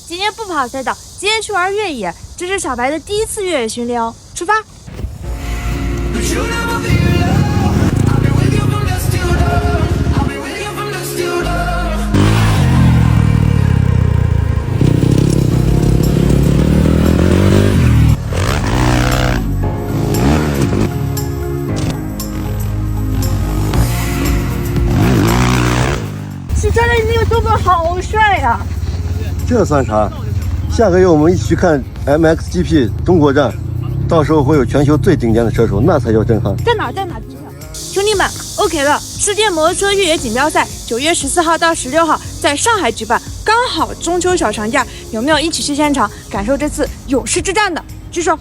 今天不跑赛道，今天去玩越野，这是小白的第一次越野训练哦。出发！教练，那个动作好帅呀！这算啥？下个月我们一起去看 MXGP 中国站，到时候会有全球最顶尖的车手，那才叫震撼。在哪？兄弟们 ，OK 了！世界摩托车越野锦标赛9月14号到16号在上海举办，刚好中秋小长假，有没有一起去现场感受这次勇士之战的？举手。